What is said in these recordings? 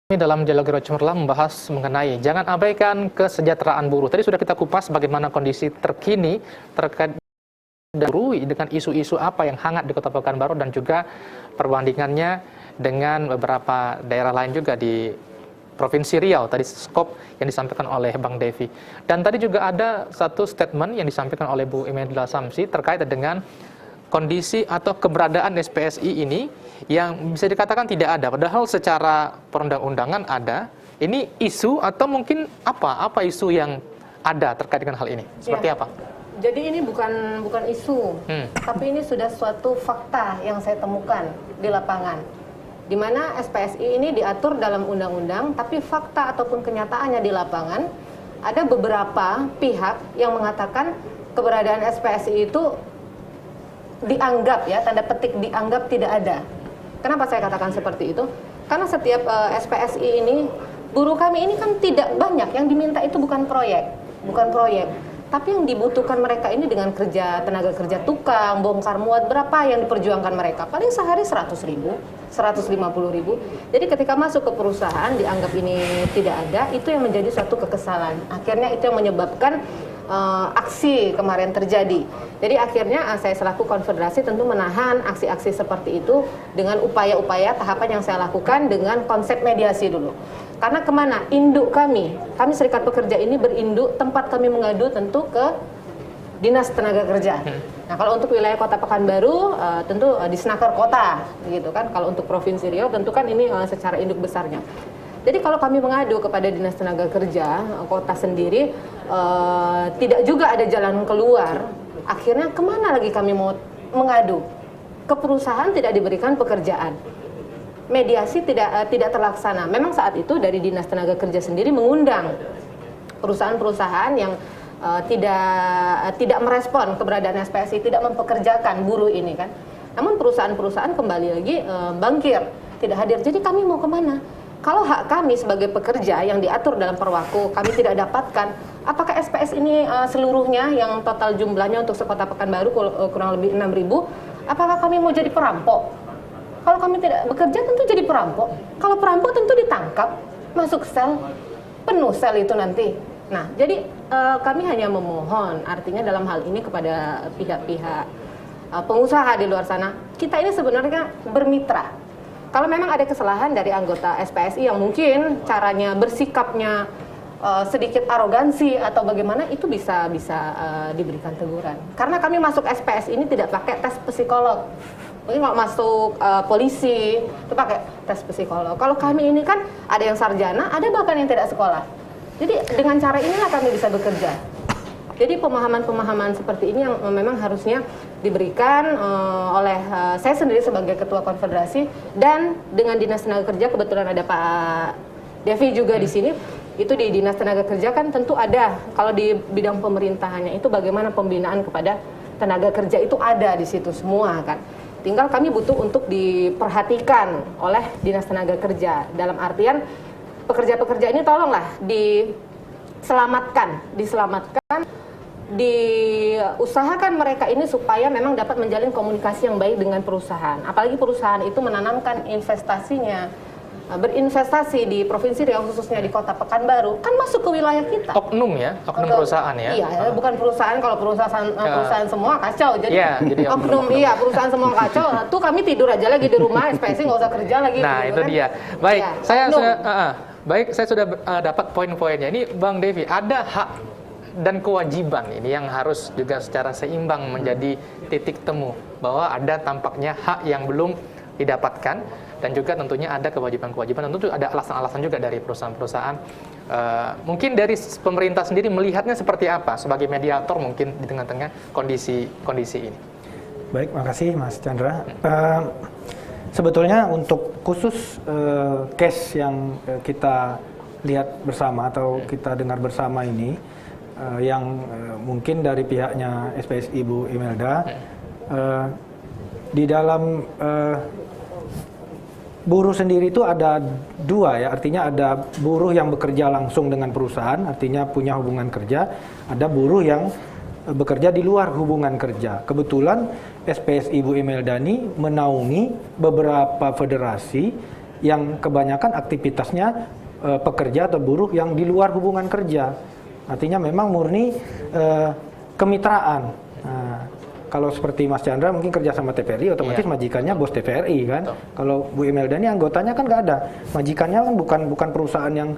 Dalam dialog cemerlang membahas mengenai jangan abaikan kesejahteraan buruh. Tadi sudah kita kupas bagaimana kondisi terkini terkait buruh dengan isu-isu apa yang hangat di Kota Pekanbaru dan juga perbandingannya dengan beberapa daerah lain juga di Provinsi Riau. Tadi skop yang disampaikan oleh Bang Devi. Dan tadi juga ada satu statement yang disampaikan oleh Bu Imelda Samsi terkait dengan kondisi atau keberadaan SPSI ini yang bisa dikatakan tidak ada, padahal secara perundang-undangan ada. Ini isu atau mungkin apa isu yang ada terkait dengan hal ini? Seperti apa? Jadi ini bukan isu, tapi ini sudah suatu fakta yang saya temukan di lapangan, di mana SPSI ini diatur dalam undang-undang, tapi fakta ataupun kenyataannya di lapangan ada beberapa pihak yang mengatakan keberadaan SPSI itu dianggap, ya tanda petik dianggap tidak ada. Kenapa saya katakan seperti itu? Karena setiap SPSI ini, buruh kami ini kan tidak banyak, yang diminta itu bukan proyek, tapi yang dibutuhkan mereka ini dengan tenaga kerja tukang, bongkar muat, berapa yang diperjuangkan mereka? Paling sehari 100.000, 150.000. Jadi ketika masuk ke perusahaan dianggap ini tidak ada, itu yang menjadi suatu kekesalan. Akhirnya itu yang menyebabkan aksi kemarin terjadi. Jadi akhirnya saya selaku konfederasi tentu menahan aksi-aksi seperti itu dengan upaya-upaya tahapan yang saya lakukan dengan konsep mediasi dulu. Karena kemana? Induk kami Serikat Pekerja ini berinduk, tempat kami mengadu tentu ke Dinas Tenaga Kerja. Nah, kalau untuk wilayah Kota Pekanbaru tentu di Snaker Kota, gitu kan. Kalau untuk Provinsi Riau tentu kan ini secara induk besarnya. Jadi kalau kami mengadu kepada Dinas Tenaga Kerja kota sendiri, tidak juga ada jalan keluar. Akhirnya kemana lagi kami mau mengadu? Ke perusahaan tidak diberikan pekerjaan. Mediasi tidak terlaksana. Memang saat itu dari Dinas Tenaga Kerja sendiri mengundang perusahaan-perusahaan yang tidak merespon keberadaan SPSI, tidak mempekerjakan buruh ini kan. Namun perusahaan-perusahaan kembali lagi bangkir, tidak hadir. Jadi kami mau kemana? Kalau hak kami sebagai pekerja yang diatur dalam Perwaku kami tidak dapatkan, apakah SPS ini seluruhnya yang total jumlahnya untuk sekota Pekanbaru kurang lebih 6.000, apakah kami mau jadi perampok? Kalau kami tidak bekerja tentu jadi perampok. Kalau perampok tentu ditangkap, masuk sel, penuh sel itu nanti. Nah, jadi kami hanya memohon, artinya dalam hal ini kepada pihak-pihak pengusaha di luar sana, kita ini sebenarnya bermitra. Kalau memang ada kesalahan dari anggota SPSI yang mungkin caranya bersikapnya sedikit arogansi atau bagaimana, itu bisa diberikan teguran. Karena kami masuk SPSI ini tidak pakai tes psikolog. Mungkin kalau masuk polisi itu pakai tes psikolog. Kalau kami ini kan ada yang sarjana, ada bahkan yang tidak sekolah. Jadi dengan cara inilah kami bisa bekerja. Jadi pemahaman-pemahaman seperti ini yang memang harusnya diberikan oleh saya sendiri sebagai Ketua Konfederasi, dan dengan Dinas Tenaga Kerja, kebetulan ada Pak Devi juga di sini. Itu di Dinas Tenaga Kerja kan tentu ada, kalau di bidang pemerintahannya itu bagaimana pembinaan kepada tenaga kerja itu ada di situ semua kan. Tinggal kami butuh untuk diperhatikan oleh Dinas Tenaga Kerja, dalam artian pekerja-pekerja ini tolonglah diselamatkan, diusahakan mereka ini supaya memang dapat menjalin komunikasi yang baik dengan perusahaan. Apalagi perusahaan itu menanamkan investasinya, berinvestasi di Provinsi Riau, khususnya di Kota Pekanbaru, kan masuk ke wilayah kita. Oknum perusahaan ya? Iya, bukan perusahaan. Kalau perusahaan semua kacau. Jadi oknum, perusahaan semua kacau. Tuh kami tidur aja lagi di rumah, SPSI nggak usah kerja lagi. Nah, gitu, itu kan? dia. Baik, ya, saya sudah dapat poin-poinnya. Ini Bang Devi, ada hak dan kewajiban ini yang harus juga secara seimbang menjadi titik temu, bahwa ada tampaknya hak yang belum didapatkan, dan juga tentunya ada kewajiban-kewajiban, tentu ada alasan-alasan juga dari perusahaan-perusahaan. Mungkin dari pemerintah sendiri melihatnya seperti apa sebagai mediator mungkin di tengah-tengah kondisi ini. Baik, makasih Mas Chandra. Sebetulnya untuk khusus case yang kita lihat bersama atau kita dengar bersama ini, yang mungkin dari pihaknya SPSI Bu Imelda, di dalam buruh sendiri itu ada dua ya, artinya ada buruh yang bekerja langsung dengan perusahaan, artinya punya hubungan kerja, ada buruh yang bekerja di luar hubungan kerja. Kebetulan SPSI Bu Imelda ini menaungi beberapa federasi yang kebanyakan aktivitasnya pekerja atau buruh yang di luar hubungan kerja. Artinya memang murni kemitraan. Nah, kalau seperti Mas Chandra mungkin kerja sama TVRI, otomatis majikannya bos TVRI kan. Kalau Bu Imelda ini anggotanya kan nggak ada. Majikannya kan bukan perusahaan yang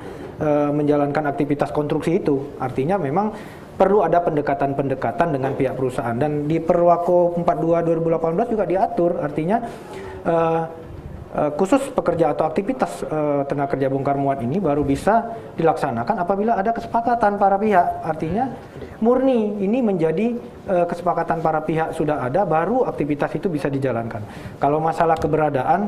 menjalankan aktivitas konstruksi itu. Artinya memang perlu ada pendekatan-pendekatan dengan pihak perusahaan. Dan di Perwako 42 2018 juga diatur. Artinya khusus pekerja atau aktivitas tenaga kerja bongkar muat ini baru bisa dilaksanakan apabila ada kesepakatan para pihak. Artinya murni ini menjadi kesepakatan para pihak sudah ada, baru aktivitas itu bisa dijalankan. Kalau masalah keberadaan,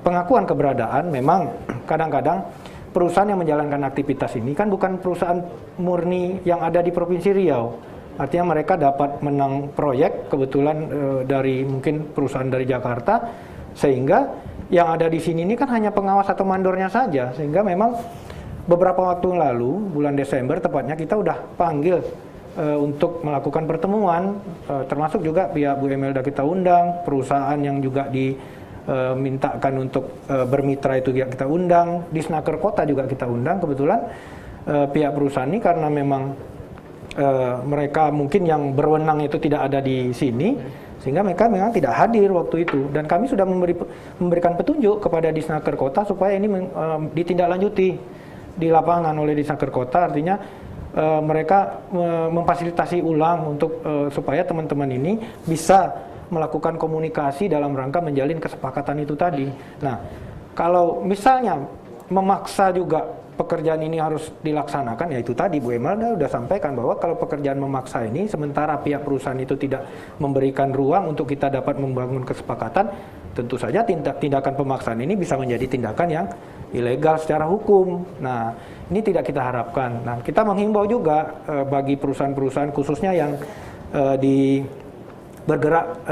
pengakuan keberadaan, memang kadang-kadang perusahaan yang menjalankan aktivitas ini kan bukan perusahaan murni yang ada di Provinsi Riau. Artinya mereka dapat menang proyek kebetulan dari mungkin perusahaan dari Jakarta, sehingga yang ada di sini ini kan hanya pengawas atau mandornya saja. Sehingga memang beberapa waktu lalu, bulan Desember tepatnya, kita udah panggil untuk melakukan pertemuan, termasuk juga pihak Bu Imelda kita undang, perusahaan yang juga dimintakan untuk bermitra itu juga kita undang, di Snaker Kota juga kita undang. Kebetulan pihak perusahaan ini karena memang mereka mungkin yang berwenang itu tidak ada di sini, sehingga mereka memang tidak hadir waktu itu, dan kami sudah memberikan petunjuk kepada Disnaker Kota supaya ini ditindaklanjuti di lapangan oleh Disnaker Kota. Artinya mereka memfasilitasi ulang untuk supaya teman-teman ini bisa melakukan komunikasi dalam rangka menjalin kesepakatan itu tadi. Nah, kalau misalnya memaksa juga pekerjaan ini harus dilaksanakan, ya itu tadi Bu Imelda sudah sampaikan bahwa kalau pekerjaan memaksa ini, sementara pihak perusahaan itu tidak memberikan ruang untuk kita dapat membangun kesepakatan, tentu saja tindakan pemaksaan ini bisa menjadi tindakan yang ilegal secara hukum. Nah, ini tidak kita harapkan. Nah, kita menghimbau juga bagi perusahaan-perusahaan khususnya yang bergerak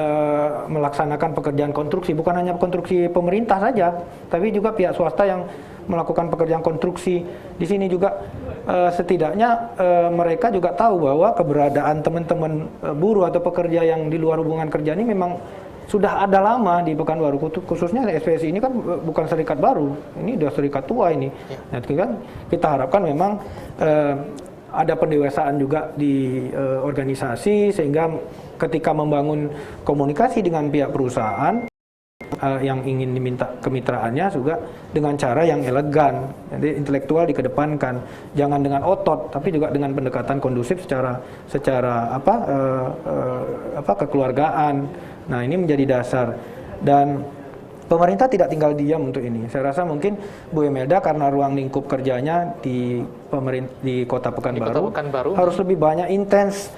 melaksanakan pekerjaan konstruksi, bukan hanya konstruksi pemerintah saja, tapi juga pihak swasta yang melakukan pekerjaan konstruksi. Di sini juga setidaknya mereka juga tahu bahwa keberadaan teman-teman buruh atau pekerja yang di luar hubungan kerja ini memang sudah ada lama di Pekanbaru. Khususnya SPSI ini kan bukan serikat baru, ini sudah serikat tua ini. Nah, kan kita harapkan memang ada pendewasaan juga di organisasi, sehingga ketika membangun komunikasi dengan pihak perusahaan yang ingin diminta kemitraannya juga dengan cara yang elegan, jadi intelektual dikedepankan, jangan dengan otot, tapi juga dengan pendekatan kondusif secara kekeluargaan. Nah, ini menjadi dasar, dan pemerintah tidak tinggal diam untuk ini. Saya rasa mungkin Bu Imelda karena ruang lingkup kerjanya di Kota Pekanbaru harus lebih banyak intens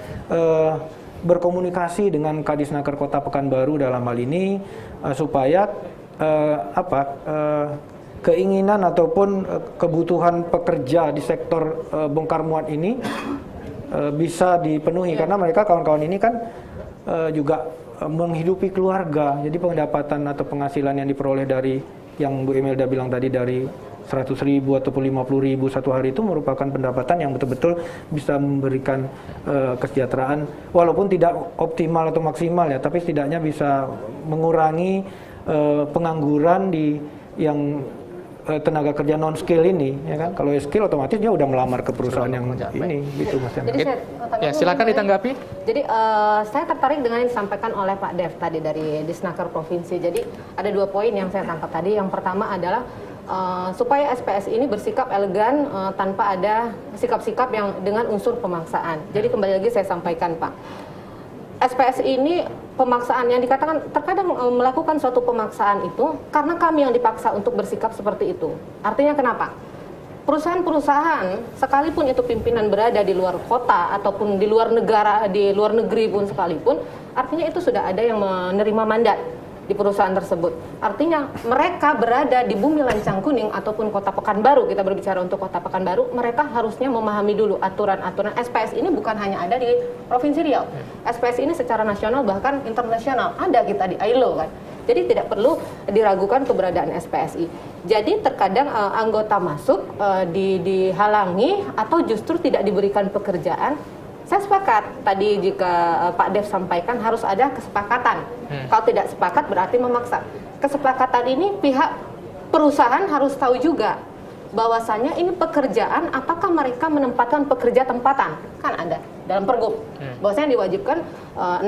berkomunikasi dengan Kadisnaker Kota Pekanbaru dalam hal ini supaya keinginan ataupun kebutuhan pekerja di sektor bongkar muat ini bisa dipenuhi, karena mereka kawan-kawan ini kan juga menghidupi keluarga. Jadi pendapatan atau penghasilan yang diperoleh dari yang Bu Imelda bilang tadi dari 100.000 ataupun 50.000 satu hari itu merupakan pendapatan yang betul-betul bisa memberikan kesejahteraan, walaupun tidak optimal atau maksimal ya, tapi setidaknya bisa mengurangi pengangguran di yang tenaga kerja non skill ini, ya kan? Kalau skill otomatis dia udah melamar ke perusahaan yang ini, gitu Mas. Jadi ya, silakan ditanggapi. Jadi saya tertarik dengan yang disampaikan oleh Pak Dev tadi dari Disnaker Provinsi. Jadi ada 2 poin yang saya tangkap tadi. Yang pertama adalah supaya SPSI ini bersikap elegan tanpa ada sikap-sikap yang dengan unsur pemaksaan. Jadi kembali lagi saya sampaikan Pak, SPSI ini pemaksaan yang dikatakan terkadang melakukan suatu pemaksaan itu karena kami yang dipaksa untuk bersikap seperti itu. Artinya kenapa? Perusahaan-perusahaan sekalipun itu pimpinan berada di luar kota ataupun di luar negara, di luar negeri pun sekalipun, artinya itu sudah ada yang menerima mandat di perusahaan tersebut. Artinya mereka berada di bumi Lancang Kuning ataupun Kota Pekanbaru, kita berbicara untuk Kota Pekanbaru, mereka harusnya memahami dulu aturan-aturan. SPS ini bukan hanya ada di Provinsi Riau. SPS ini secara nasional bahkan internasional, ada kita di ILO kan. Jadi tidak perlu diragukan keberadaan SPSI. Jadi terkadang anggota masuk dihalangi atau justru tidak diberikan pekerjaan. Saya sepakat tadi jika Pak Dev sampaikan harus ada kesepakatan. Kalau tidak sepakat berarti memaksa. Kesepakatan ini pihak perusahaan harus tahu juga bahwasanya ini pekerjaan, apakah mereka menempatkan pekerja tempatan, kan ada dalam pergub bahwasanya diwajibkan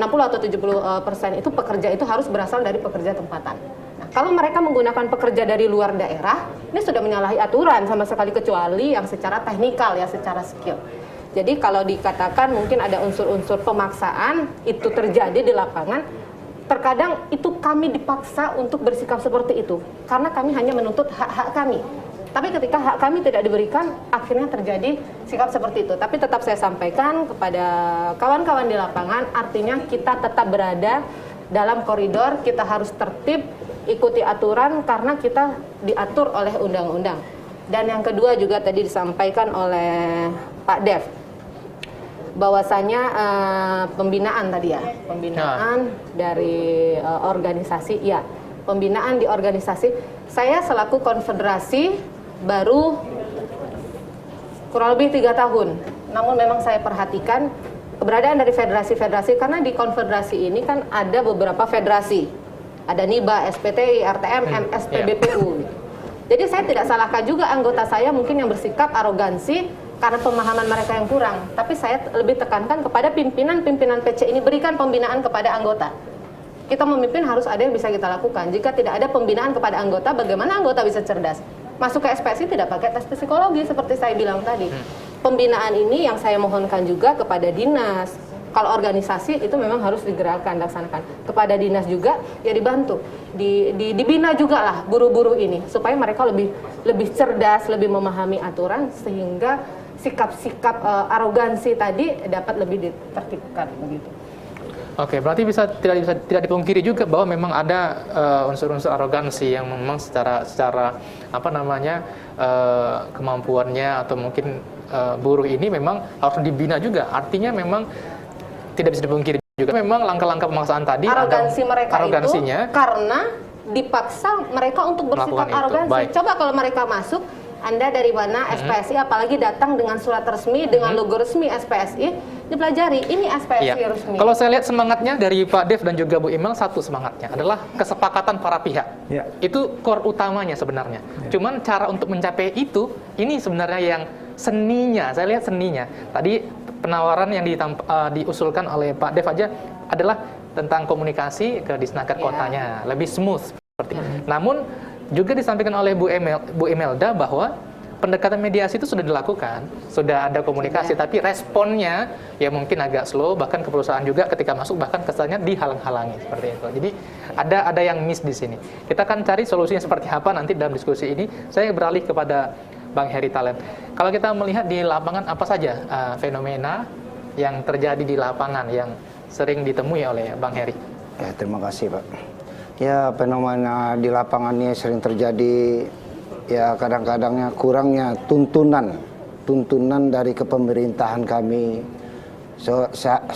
60 atau 70% itu pekerja itu harus berasal dari pekerja tempatan. Nah, kalau mereka menggunakan pekerja dari luar daerah, ini sudah menyalahi aturan sama sekali, kecuali yang secara teknikal ya, secara skill. Jadi kalau dikatakan mungkin ada unsur-unsur pemaksaan itu terjadi di lapangan, terkadang itu kami dipaksa untuk bersikap seperti itu karena kami hanya menuntut hak-hak kami. Tapi ketika hak kami tidak diberikan, akhirnya terjadi sikap seperti itu. Tapi tetap saya sampaikan kepada kawan-kawan di lapangan, artinya kita tetap berada dalam koridor, kita harus tertib, ikuti aturan karena kita diatur oleh undang-undang. Dan yang kedua juga tadi disampaikan oleh Pak Dev, bahwasanya pembinaan tadi ya, pembinaan dari organisasi, ya, pembinaan di organisasi. Saya selaku konfederasi baru kurang lebih 3 tahun, namun memang saya perhatikan keberadaan dari federasi-federasi, karena di konfederasi ini kan ada beberapa federasi, ada NIBA, SPTI, RTM, MS, PBPU. Jadi saya tidak salahkan juga anggota saya mungkin yang bersikap arogansi karena pemahaman mereka yang kurang, tapi saya lebih tekankan kepada pimpinan-pimpinan PC ini, berikan pembinaan kepada anggota. Kita memimpin harus ada yang bisa kita lakukan. Jika tidak ada pembinaan kepada anggota, bagaimana anggota bisa cerdas? Masuk ke SPSI tidak pakai tes psikologi seperti saya bilang tadi. Pembinaan ini yang saya mohonkan juga kepada dinas. Kalau organisasi itu memang harus digerakkan, laksanakan. Kepada dinas juga ya dibantu, dibina juga lah guru-guru ini supaya mereka lebih cerdas, lebih memahami aturan sehingga sikap-sikap arogansi tadi dapat lebih ditertibkan begitu. Oke, berarti tidak dipungkiri juga bahwa memang ada unsur-unsur arogansi yang memang secara apa namanya kemampuannya atau mungkin buruh ini memang harus dibina juga. Artinya memang tidak bisa dipungkiri juga memang langkah-langkah pemaksaan tadi arogansi mereka arogansinya itu karena dipaksa mereka untuk bersikap arogansi. Coba kalau mereka masuk, Anda dari mana, SPSI, apalagi datang dengan surat resmi, dengan logo resmi SPSI, dipelajari, ini SPSI resmi. Kalau saya lihat semangatnya dari Pak Dev dan juga Bu Imel, satu semangatnya adalah kesepakatan para pihak. Itu core utamanya sebenarnya. Cuman cara untuk mencapai itu, ini sebenarnya yang seninya, saya lihat seninya. Tadi penawaran yang diusulkan oleh Pak Dev aja adalah tentang komunikasi ke Disnaker kotanya, lebih smooth seperti itu. Namun juga disampaikan oleh Bu Imelda bahwa pendekatan mediasi itu sudah dilakukan, sudah ada komunikasi, tapi responnya ya mungkin agak slow, bahkan ke perusahaan juga ketika masuk bahkan kesannya dihalang-halangi seperti itu. Jadi ada yang miss di sini. Kita akan cari solusinya seperti apa nanti dalam diskusi ini. Saya beralih kepada Bang Heri Talent. Kalau kita melihat di lapangan apa saja fenomena yang terjadi di lapangan yang sering ditemui oleh Bang Heri? Ya, terima kasih Pak. Ya, fenomena di lapangan ini sering terjadi, ya kadang-kadangnya kurangnya tuntunan dari kepemerintahan kami.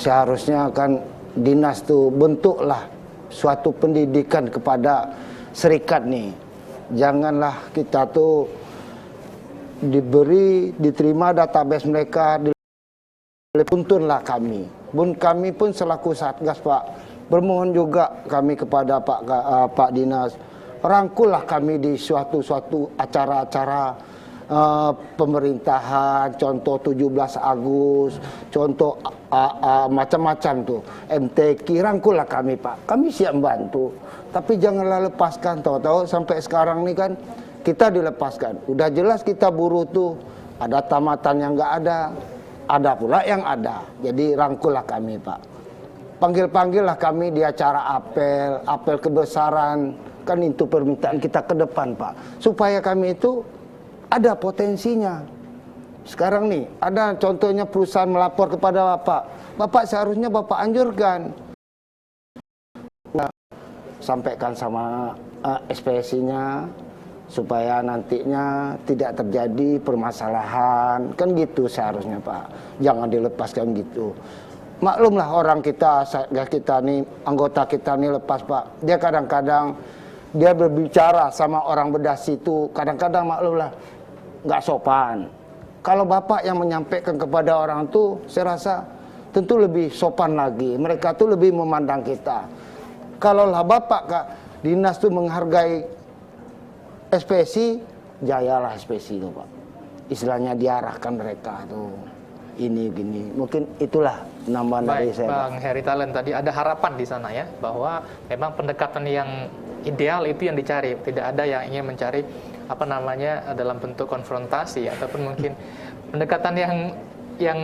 Seharusnya kan dinas tuh bentuklah suatu pendidikan kepada serikat nih. Janganlah kita tuh diterima database mereka, tuntunlah kami. Kami pun selaku Satgas Pak, bermohon juga kami kepada Pak Dinas, rangkullah kami di suatu acara-acara pemerintahan, contoh 17 Agustus, contoh macam-macam tuh, MTQ, rangkullah kami Pak, kami siap bantu. Tapi janganlah lepaskan, tahu-tahu sampai sekarang nih kan kita dilepaskan. Udah jelas kita buruh tuh ada tamatan yang nggak ada pula yang ada. Jadi rangkullah kami Pak. Panggil-panggillah kami di acara apel kebesaran, kan itu permintaan kita ke depan Pak, supaya kami itu ada potensinya. Sekarang nih ada contohnya perusahaan melapor kepada Bapak seharusnya Bapak anjurkan, sampaikan sama SPSI-nya supaya nantinya tidak terjadi permasalahan, kan gitu seharusnya Pak, jangan dilepaskan gitu. Maklumlah orang kita nih, anggota kita nih lepas Pak, dia kadang-kadang dia berbicara sama orang Bedasi itu kadang-kadang maklumlah nggak sopan. Kalau Bapak yang menyampaikan kepada orang itu, saya rasa tentu lebih sopan lagi. Mereka tuh lebih memandang kita. Kalaulah Bapak Kak Dinas tuh menghargai SPSI, jayalah SPSI itu Pak. Istilahnya diarahkan mereka tuh ini gini. Mungkin itulah nambahan dari Baik, saya. Bang Heri Talen, tadi ada harapan di sana ya, bahwa memang pendekatan yang ideal itu yang dicari, tidak ada yang ingin mencari apa namanya dalam bentuk konfrontasi ataupun mungkin pendekatan yang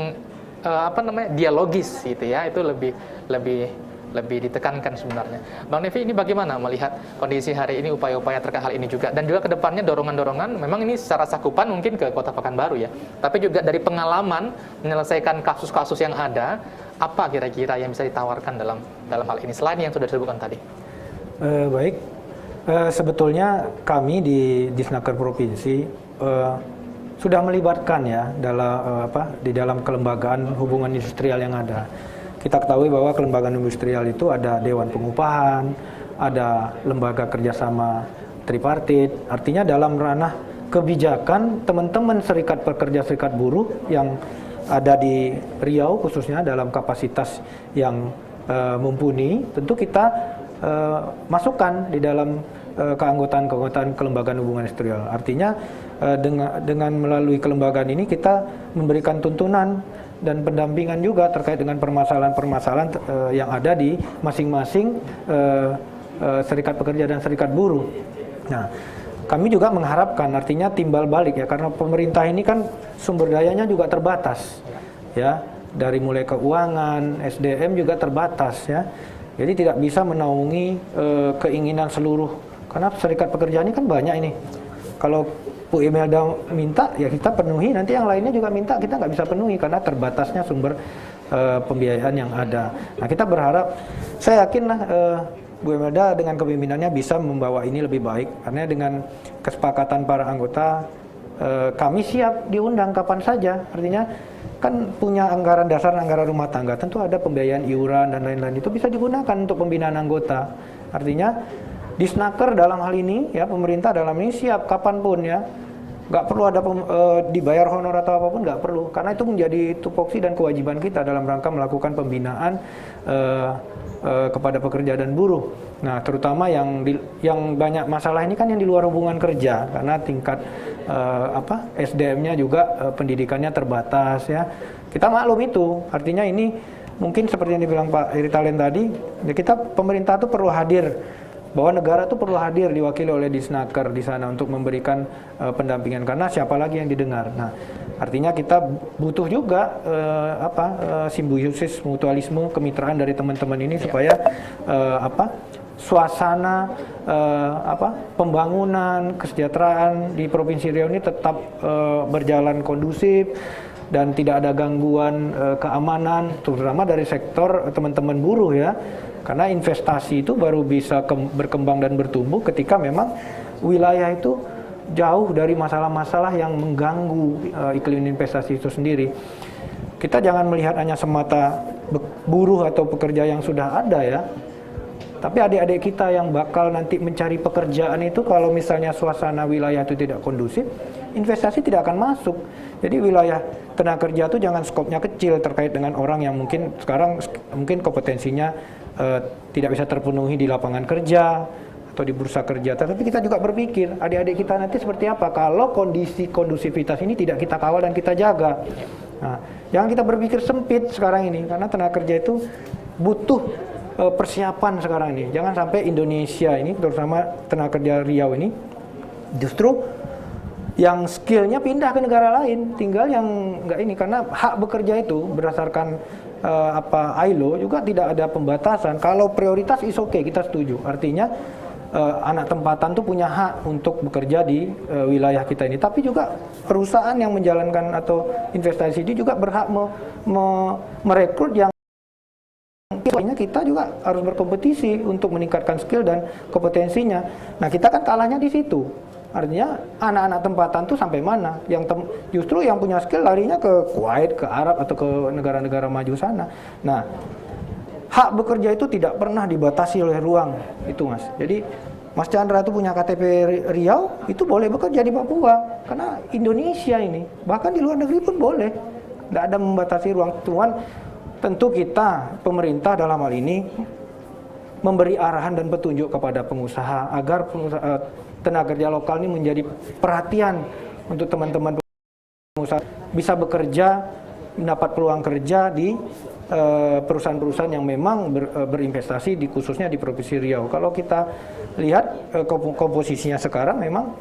apa namanya dialogis gitu ya, itu lebih ditekankan sebenarnya. Bang Nevi, ini bagaimana melihat kondisi hari ini, upaya-upaya terkait hal ini juga, dan juga kedepannya dorongan-dorongan, memang ini secara sakupan mungkin ke Kota Pekanbaru ya, tapi juga dari pengalaman menyelesaikan kasus-kasus yang ada, apa kira-kira yang bisa ditawarkan dalam hal ini selain yang sudah disebutkan tadi? Baik, sebetulnya kami di Disnaker Provinsi sudah melibatkan ya di dalam kelembagaan hubungan industrial yang ada. Kita ketahui bahwa kelembagaan industrial itu ada Dewan Pengupahan, ada lembaga kerjasama tripartit. Artinya dalam ranah kebijakan, teman-teman serikat pekerja, serikat buruh yang ada di Riau khususnya dalam kapasitas yang mumpuni, tentu kita masukkan di dalam keanggotaan kelembagaan hubungan industrial. Artinya dengan melalui kelembagaan ini kita memberikan tuntunan dan pendampingan juga terkait dengan permasalahan-permasalahan yang ada di masing-masing serikat pekerja dan serikat buruh. Nah, kami juga mengharapkan artinya timbal balik ya, karena pemerintah ini kan sumber dayanya juga terbatas ya, dari mulai keuangan, SDM juga terbatas ya. Jadi tidak bisa menaungi keinginan seluruh, karena serikat pekerja ini kan banyak ini. Kalau Bu Imelda minta, ya kita penuhi, nanti yang lainnya juga minta, kita nggak bisa penuhi karena terbatasnya sumber pembiayaan yang ada. Nah, kita berharap, saya yakin lah Bu Imelda dengan kepemimpinannya bisa membawa ini lebih baik, karena dengan kesepakatan para anggota, kami siap diundang kapan saja. Artinya kan punya anggaran dasar, anggaran rumah tangga, tentu ada pembiayaan iuran dan lain-lain, itu bisa digunakan untuk pembinaan anggota. Artinya Disnaker dalam hal ini ya, pemerintah dalam ini siap kapanpun ya, nggak perlu ada dibayar honor atau apapun, nggak perlu, karena itu menjadi tupoksi dan kewajiban kita dalam rangka melakukan pembinaan kepada pekerja dan buruh. Nah, terutama yang banyak masalah ini kan yang di luar hubungan kerja, karena tingkat SDM-nya juga pendidikannya terbatas ya. Kita maklum itu, artinya ini mungkin seperti yang dibilang Pak Heri Talen tadi, ya kita pemerintah tuh perlu hadir, bahwa negara itu perlu hadir diwakili oleh Disnaker di sana untuk memberikan pendampingan, karena siapa lagi yang didengar. Nah, artinya kita butuh juga simbiosis, mutualisme, kemitraan dari teman-teman ini supaya suasana pembangunan kesejahteraan di Provinsi Riau ini tetap berjalan kondusif dan tidak ada gangguan keamanan, terutama dari sektor teman-teman buruh ya. Karena investasi itu baru bisa berkembang dan bertumbuh ketika memang wilayah itu jauh dari masalah-masalah yang mengganggu iklim investasi itu sendiri. Kita jangan melihat hanya semata buruh atau pekerja yang sudah ada ya, tapi adik-adik kita yang bakal nanti mencari pekerjaan itu, kalau misalnya suasana wilayah itu tidak kondusif, investasi tidak akan masuk. Jadi wilayah tenaga kerja itu jangan skopnya kecil terkait dengan orang yang mungkin sekarang kompetensinya tidak bisa terpenuhi di lapangan kerja atau di bursa kerja. Tapi kita juga berpikir adik-adik kita nanti seperti apa kalau kondisi kondusivitas ini tidak kita kawal dan kita jaga. Nah, jangan kita berpikir sempit sekarang ini, karena tenaga kerja itu butuh persiapan sekarang ini. Jangan sampai Indonesia ini, terutama tenaga kerja Riau ini, justru yang skillnya pindah ke negara lain, tinggal yang enggak ini, karena hak bekerja itu berdasarkan ILO juga tidak ada pembatasan. Kalau prioritas is okay, kita setuju. Artinya anak tempatan tuh punya hak untuk bekerja di wilayah kita ini. Tapi juga perusahaan yang menjalankan atau investasi ini juga berhak merekrut yang kita juga harus berkompetisi untuk meningkatkan skill dan kompetensinya. Nah, kita kan kalahnya di situ. Artinya anak-anak tempatan tuh sampai mana? Justru yang punya skill larinya ke Kuwait, ke Arab atau ke negara-negara maju sana. Nah, hak bekerja itu tidak pernah dibatasi oleh ruang itu, Mas. Jadi Mas Chandra itu punya KTP Riau, itu boleh bekerja di Papua, karena Indonesia ini, bahkan di luar negeri pun boleh. Tidak ada membatasi ruang. Tuhan, tentu kita pemerintah dalam hal ini memberi arahan dan petunjuk kepada pengusaha agar tenaga kerja lokal ini menjadi perhatian untuk teman-teman pengusaha bisa bekerja, mendapat peluang kerja di perusahaan-perusahaan yang memang berinvestasi khususnya di Provinsi Riau. Kalau kita lihat komposisinya sekarang memang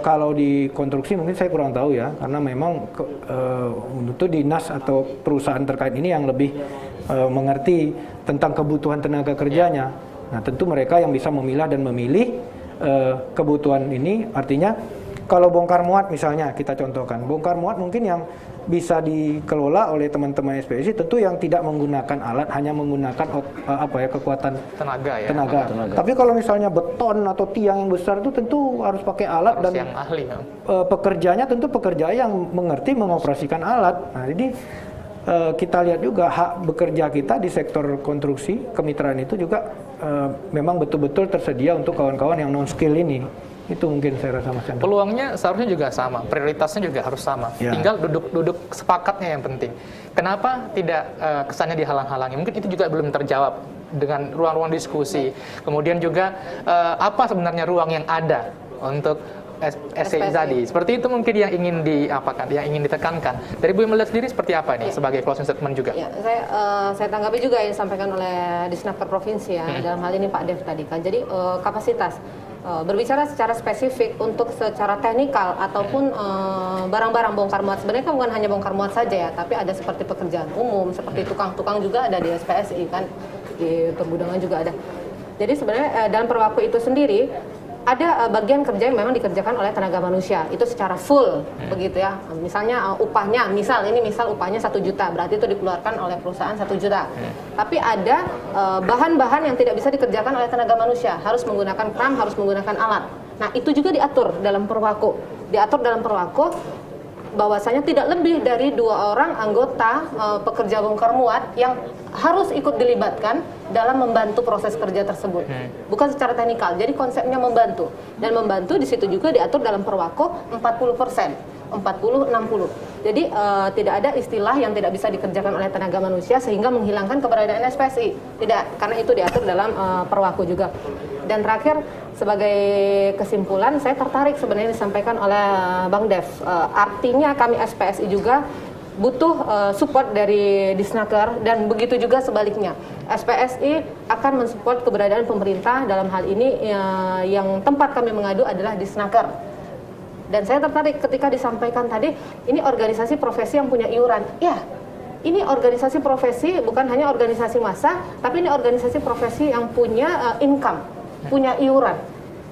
kalau di konstruksi mungkin saya kurang tahu ya, karena memang itu dinas atau perusahaan terkait ini yang lebih mengerti tentang kebutuhan tenaga kerjanya. Nah, tentu mereka yang bisa memilah dan memilih kebutuhan ini. Artinya kalau bongkar muat misalnya kita contohkan, bongkar muat mungkin yang bisa dikelola oleh teman-teman SPSI tentu yang tidak menggunakan alat, hanya menggunakan kekuatan tenaga ya. Tenaga. Tapi kalau misalnya beton atau tiang yang besar itu tentu harus pakai alat Harus dan yang ahli. pekerjanya tentu pekerja yang mengerti mengoperasikan alat. Nah, jadi kita lihat juga hak bekerja kita di sektor konstruksi kemitraan itu juga memang betul-betul tersedia untuk kawan-kawan yang non skill ini. Itu mungkin saya rasa Mas Chandra. Peluangnya seharusnya juga sama, prioritasnya juga harus sama. Ya. Tinggal duduk sepakatnya yang penting. Kenapa tidak kesannya dihalang-halangi? Mungkin itu juga belum terjawab dengan ruang-ruang diskusi. Kemudian juga apa sebenarnya ruang yang ada untuk SPSI tadi. Seperti itu mungkin yang ingin yang ingin ditekankan. Dari Bu Imelda sendiri seperti apa nih sebagai closing statement juga? Ya, saya tanggapi juga yang disampaikan oleh Disnaker Provinsi ya, dalam hal ini Pak Dev tadi kan. Jadi kapasitas berbicara secara spesifik untuk secara teknikal ataupun barang-barang bongkar muat, sebenarnya kan bukan hanya bongkar muat saja ya, tapi ada seperti pekerjaan umum, seperti tukang-tukang juga ada di SPSI kan, di pergudangan juga ada. Jadi sebenarnya dalam perwaku itu sendiri ada bagian kerja yang memang dikerjakan oleh tenaga manusia itu secara full begitu ya. Misalnya upahnya, misal upahnya 1 juta, berarti itu dikeluarkan oleh perusahaan 1 juta. Tapi ada bahan-bahan yang tidak bisa dikerjakan oleh tenaga manusia, harus menggunakan kram, harus menggunakan alat. Nah, itu juga diatur dalam perwaku. Bahwasanya tidak lebih dari 2 orang anggota pekerja bongkar muat yang harus ikut dilibatkan dalam membantu proses kerja tersebut. Bukan secara teknikal, jadi konsepnya membantu. Dan membantu di situ juga diatur dalam perwaku 40%, 40-60. Jadi tidak ada istilah yang tidak bisa dikerjakan oleh tenaga manusia sehingga menghilangkan keberadaan SPSI. Tidak, karena itu diatur dalam perwaku juga. Dan terakhir, sebagai kesimpulan, saya tertarik sebenarnya disampaikan oleh Bang Dev. Artinya kami SPSI juga butuh support dari Disnaker dan begitu juga sebaliknya. SPSI akan mensupport keberadaan pemerintah dalam hal ini yang tempat kami mengadu adalah Disnaker. Dan saya tertarik ketika disampaikan tadi, ini organisasi profesi yang punya iuran. Ya, ini organisasi profesi bukan hanya organisasi massa, tapi ini organisasi profesi yang punya income, punya iuran.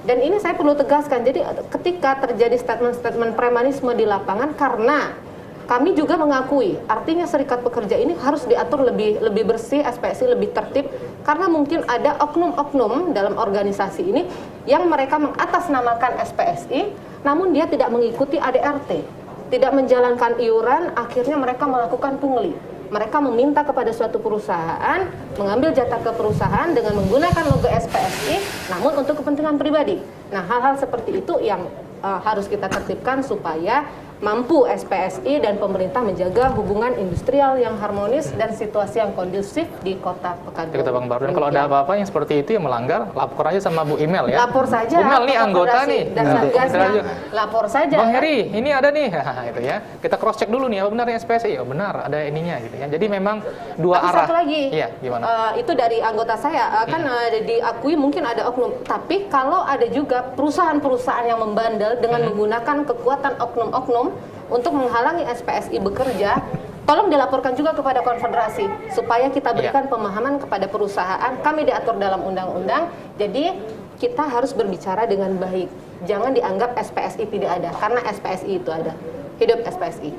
Dan ini saya perlu tegaskan, jadi ketika terjadi statement-statement premanisme di lapangan, karena kami juga mengakui, artinya serikat pekerja ini harus diatur lebih bersih, SPSI lebih tertib, karena mungkin ada oknum-oknum dalam organisasi ini yang mereka mengatasnamakan SPSI, namun dia tidak mengikuti ADRT, tidak menjalankan iuran, akhirnya mereka melakukan pungli. Mereka meminta kepada suatu perusahaan, mengambil jatah ke perusahaan dengan menggunakan logo SPSI, namun untuk kepentingan pribadi. Nah, hal-hal seperti itu yang harus kita tertibkan supaya mampu SPSI dan pemerintah menjaga hubungan industrial yang harmonis dan situasi yang kondusif di Kota Pekanbaru. Kota Pekanbaru. Dan kalau ada apa-apa yang seperti itu yang melanggar, lapor aja sama Bu Imel ya. Lapor saja. Bu Imel nih anggota nih. Dan Satgasnya lapor saja. Bang Heri, ini ada nih, itu ya. Kita cross check dulu nih, apa benar SPSI? Oh benar, ada ininya gitu ya. Jadi memang dua arah. Satu lagi. Iya, gimana? Itu dari anggota saya kan diakui mungkin ada oknum. Tapi kalau ada juga perusahaan-perusahaan yang membandel dengan menggunakan kekuatan oknum-oknum untuk menghalangi SPSI bekerja, tolong dilaporkan juga kepada konfederasi supaya kita berikan pemahaman kepada perusahaan. Kami diatur dalam undang-undang, jadi kita harus berbicara dengan baik. Jangan dianggap SPSI tidak ada, karena SPSI itu ada. Hidup SPSI.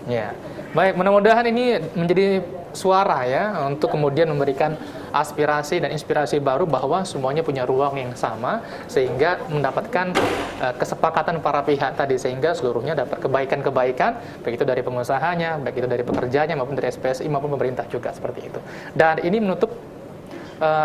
Ya, baik. Mudah-mudahan ini menjadi suara ya untuk kemudian memberikan aspirasi dan inspirasi baru bahwa semuanya punya ruang yang sama sehingga mendapatkan kesepakatan para pihak tadi sehingga seluruhnya dapat kebaikan-kebaikan baik itu dari pengusahanya, baik itu dari pekerjanya maupun dari SPSI maupun pemerintah juga seperti itu. Dan ini menutup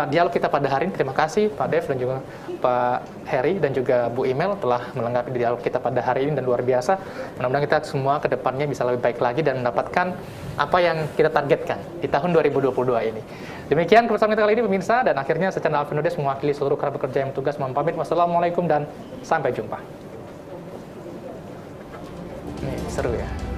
dialog kita pada hari ini. Terima kasih Pak Dev dan juga Pak Heri dan juga Bu Imel telah melengkapi dialog kita pada hari ini dan luar biasa. Mudah-mudahan kita semua ke depannya bisa lebih baik lagi dan mendapatkan apa yang kita targetkan di tahun 2022 ini. Demikian kebersamaan kita kali ini pemirsa, dan akhirnya saya Chandra Alvin Nudes mewakili seluruh kerabat kerja yang bertugas mohon pamit. Wassalamualaikum dan sampai jumpa. Ini seru ya.